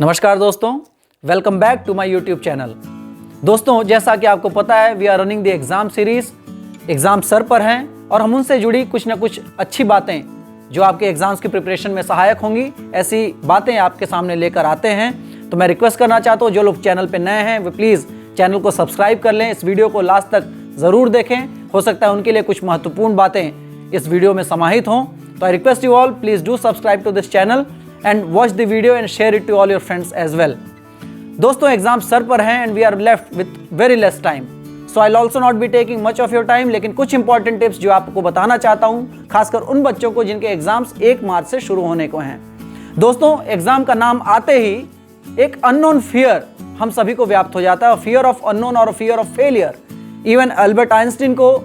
नमस्कार दोस्तों, welcome back to my YouTube channel. दोस्तों, जैसा कि आपको पता है, we are running the exam series. Exam सर पर हैं और हम उनसे जुड़ी कुछ ना कुछ अच्छी बातें जो आपके एग्ज़ाम्स की प्रिपरेशन में सहायक होंगी, ऐसी बातें आपके सामने लेकर आते हैं। तो मैं रिक्वेस्ट करना चाहता हूँ, जो लोग चैनल पर नए हैं वे प्लीज़ चैनल को सब्सक्राइब कर लें, इस वीडियो को लास्ट तक ज़रूर देखें। हो सकता है उनके लिए कुछ महत्वपूर्ण बातें इस वीडियो में समाहित हों। तो I request you all, please do subscribe to this channel and watch the video and share it to all your friends as well. दोस्तों, एग्जाम सर पर हैं and we are left with very less time. So I'll also not be taking much of your time, लेकिन कुछ important tips जो आपको बताना चाहता हूँ, खासकर उन बच्चों को जिनके एग्जाम्स 1 मार्च से शुरू होने को हैं। दोस्तों, एग्जाम का नाम आते ही एक अननोन फियर हम सभी को व्याप्त हो जाता है, फियर ऑफ अननोन और fear of failure. Even Albert Einstein को,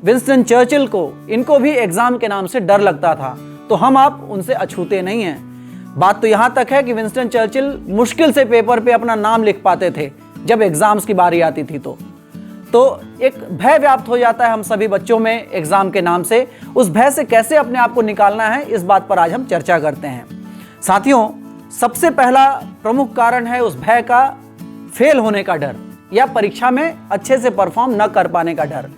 विंस्टन चर्चिल को, इनको भी एग्जाम के नाम से डर लगता था। तो हम आप उनसे अछूते नहीं हैं। बात तो यहाँ तक है कि विंस्टन चर्चिल मुश्किल से पेपर पे अपना नाम लिख पाते थे जब एग्जाम्स की बारी आती थी। तो एक भय व्याप्त हो जाता है हम सभी बच्चों में एग्जाम के नाम से। उस भय से कैसे अपने आप को निकालना है, इस बात पर आज हम चर्चा करते हैं। साथियों, सबसे पहला प्रमुख कारण है उस भय का फेल होने का डर या परीक्षा में अच्छे से परफॉर्म न कर पाने का डर।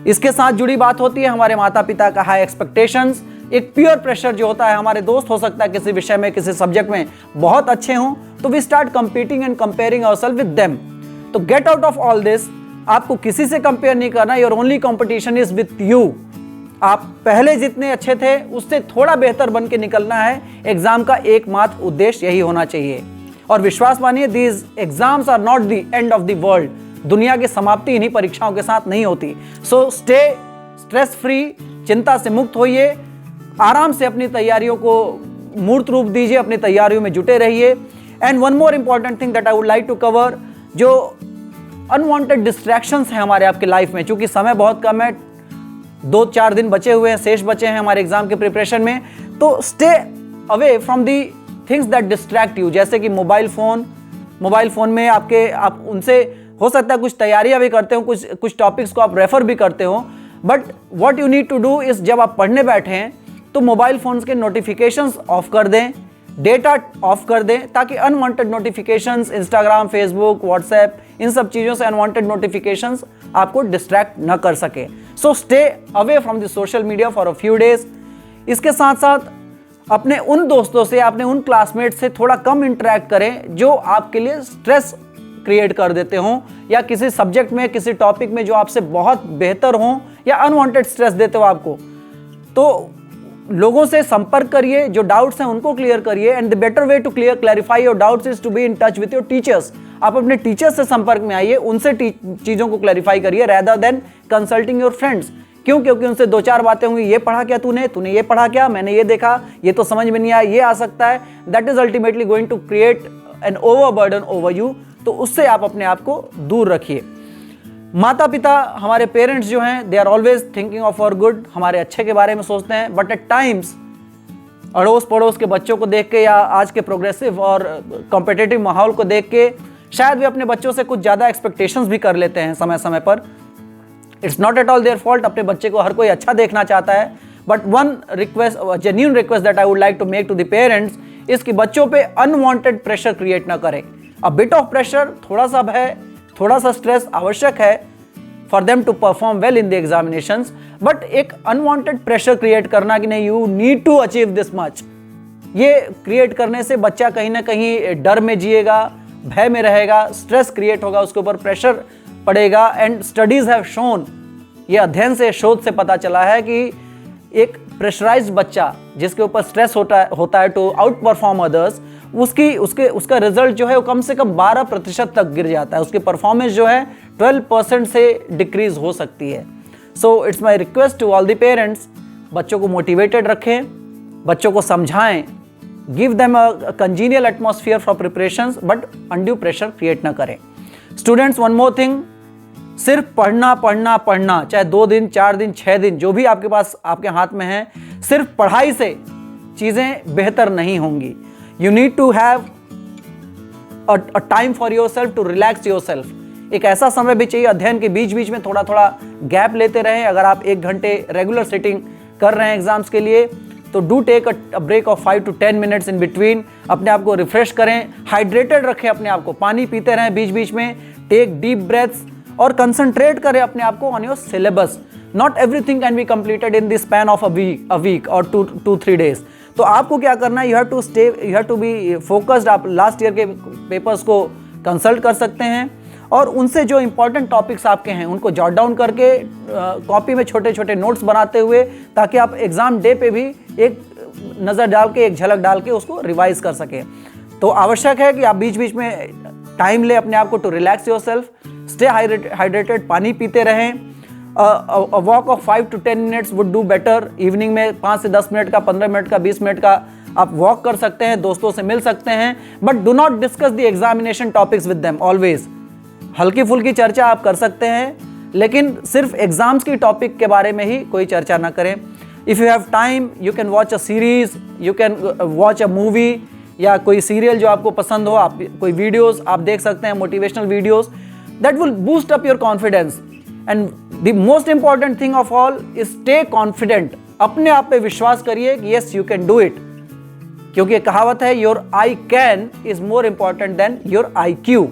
इसके साथ जुड़ी बात होती है हमारे माता पिता का हाई एक्सपेक्टेशंस, एक पीयर प्रेशर जो होता है। हमारे दोस्त हो सकता है किसी विषय में, किसी सब्जेक्ट में बहुत अच्छे हों, तो we start competing and comparing ourselves with them. तो get out of all this. आपको किसी से कंपेयर नहीं करना, your only competition is with you. आप पहले जितने अच्छे थे उससे थोड़ा बेहतर बन के निकलना है। एग्जाम का एकमात्र उद्देश्य यही होना चाहिए। और विश्वास मानिए, these exams are not the end of the world. दुनिया की समाप्ति इन्हीं परीक्षाओं के साथ नहीं होती। सो स्टे स्ट्रेस फ्री, चिंता से मुक्त होइए, आराम से अपनी तैयारियों को मूर्त रूप दीजिए, अपनी तैयारियों में जुटे रहिए। And one more important thing that I would like to cover, जो अनवांटेड डिस्ट्रैक्शंस हैं हमारे आपके लाइफ में, चूंकि समय बहुत कम है, 2-4 दिन बचे हुए हैं, शेष बचे हैं हमारे एग्जाम के प्रिपरेशन में। तो stay away from the things that distract you, जैसे कि मोबाइल फ़ोन में आप उनसे हो सकता है कुछ तैयारियां भी करते हो, कुछ टॉपिक्स को आप रेफर भी करते हो, but what you need to do is, जब आप पढ़ने बैठे हैं तो मोबाइल फोन्स के नोटिफिकेशंस ऑफ कर दें, डेटा ऑफ कर दें, ताकि unwanted notifications, Instagram, Facebook, WhatsApp, इन सब चीज़ों से अनवांटेड नोटिफिकेशंस आपको डिस्ट्रैक्ट न कर सके। So stay away from the social media for a few days. इसके साथ साथ अपने उन दोस्तों से, अपने उन क्लासमेट से थोड़ा कम इंटरेक्ट करें जो आपके लिए स्ट्रेस क्रिएट कर देते हों, या किसी सब्जेक्ट में, किसी टॉपिक में जो आपसे बहुत बेहतर हों या अनवांटेड स्ट्रेस देते हो आपको। तो लोगों से संपर्क करिए, जो डाउट्स हैं उनको क्लियर करिए। And the better way to clarify your doubts is to be in touch with your teachers. आप अपने टीचर्स से संपर्क में आइए, उनसे चीज़ों को क्लैरिफाई करिए rather than consulting your friends. क्यों? क्योंकि उनसे 2-4 बातें होंगी, ये पढ़ा क्या तूने ये पढ़ा क्या, मैंने ये देखा, ये तो समझ में नहीं आया, ये आ सकता है। That is ultimately going to create an overburden over you. तो उससे आप अपने आप को दूर रखिए। माता पिता, हमारे पेरेंट्स जो हैं, they are always thinking of our good, हमारे अच्छे के बारे में सोचते हैं, बट एट टाइम्स अड़ोस पड़ोस के बच्चों को देख के या आज के प्रोग्रेसिव और कॉम्पिटिटिव माहौल को देख के शायद वे अपने बच्चों से कुछ ज़्यादा एक्सपेक्टेशंस भी कर लेते हैं समय समय पर। It's not at all their fault, अपने बच्चे को हर कोई अच्छा देखना चाहता है, but one request, genuine request that I would like to make to the parents is कि बच्चों पे अनवांटेड प्रेशर क्रिएट ना करें। अ बिट ऑफ प्रेशर, थोड़ा सा भय, थोड़ा सा स्ट्रेस आवश्यक है for them to perform well in the examinations, but एक अनवांटेड प्रेशर क्रिएट करना कि नहीं you need to achieve this much, ये क्रिएट करने से बच्चा कहीं ना कहीं डर में जिएगा, भय में रहेगा, स्ट्रेस क्रिएट होगा, उसके ऊपर प्रेशर पड़ेगा। एंड स्टडीज हैव शोन, ये अध्ययन से, शोध से पता चला है कि एक प्रेशराइज्ड बच्चा जिसके ऊपर स्ट्रेस होता है टू आउट परफॉर्म अदर्स, उसका रिजल्ट जो है वो कम से कम 12% तक गिर जाता है। उसकी परफॉर्मेंस जो है 12% से डिक्रीज हो सकती है। So it's my request to all the parents, बच्चों को मोटिवेटेड रखें, बच्चों को समझाएं, give them a congenial atmosphere for preparations, but undue pressure create ना करें। स्टूडेंट्स, वन मोर थिंग, सिर्फ पढ़ना, चाहे 2 दिन, 4 दिन, 6 दिन, जो भी आपके पास आपके हाथ में है, सिर्फ पढ़ाई से चीज़ें बेहतर नहीं होंगी। You need to have a time for yourself to relax yourself. एक ऐसा समय भी चाहिए, अध्ययन के बीच बीच में थोड़ा थोड़ा गैप लेते रहें। अगर आप 1 घंटे रेगुलर सिटिंग कर रहे हैं एग्जाम्स के लिए, तो do take a break of 5 to 10 minutes in between. अपने आप को रिफ्रेश करें, हाइड्रेटेड रखें अपने आप को, पानी पीते रहें बीच बीच में, टेक डीप ब्रेथ्स और कंसंट्रेट करें अपने आप को on your syllabus. Not everything can be completed in the span of a week और 2-3 डेज। तो आपको क्या करना है, you have to be focused. आप लास्ट ईयर के पेपर्स को कंसल्ट कर सकते हैं और उनसे जो इंपॉर्टेंट टॉपिक्स आपके हैं उनको जॉट डाउन करके कॉपी में छोटे छोटे नोट्स बनाते हुए, ताकि आप एग्ज़ाम डे पे भी एक नज़र डाल के, एक झलक डाल के उसको रिवाइज कर सकें। तो आवश्यक है कि आप बीच बीच में टाइम ले अपने आप को to relax yourself, stay hydrated, पानी पीते रहें। Walk of 5 to 10 minutes would do better. Evening में 5 से 10 मिनट का, 15 मिनट का, 20 मिनट का आप वॉक कर सकते हैं, दोस्तों से मिल सकते हैं, but do not discuss the examination topics with them always. हल्की फुल्की चर्चा आप कर सकते हैं, लेकिन सिर्फ एग्जाम्स की टॉपिक के बारे में ही कोई चर्चा ना करें। If you have time you can watch a series, you can watch a movie, या कोई सीरियल जो आपको पसंद हो, आप कोई वीडियोस आप देख सकते हैं, motivational videos, that will boost up your confidence. And the most important thing of all is stay confident. अपने आप पे विश्वास करिए कि yes you can do it, क्योंकि कहावत है your I can is more important than your IQ।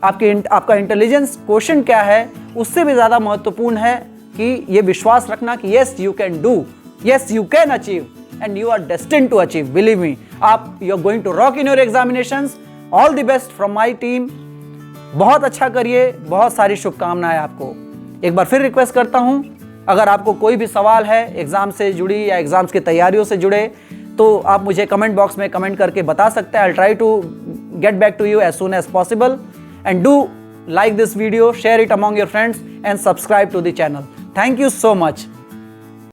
आपका इंटेलिजेंस क्वेश्चन क्या है उससे भी ज़्यादा महत्वपूर्ण है कि ये विश्वास रखना कि yes you can do, yes you can achieve and you are destined to achieve. Believe me, आप you are going to rock in your examinations. All the best from my team. बहुत अच्छा करिए, बहुत सारी शुभकामनाएं आपको। एक बार फिर रिक्वेस्ट करता हूं, अगर आपको कोई भी सवाल है एग्जाम से जुड़ी या एग्जाम्स की तैयारियों से जुड़े, तो आप मुझे कमेंट बॉक्स में कमेंट करके बता सकते हैं। I try to get back to you as soon as possible. And do like this video, share it among your friends and subscribe to the channel. Thank you so much.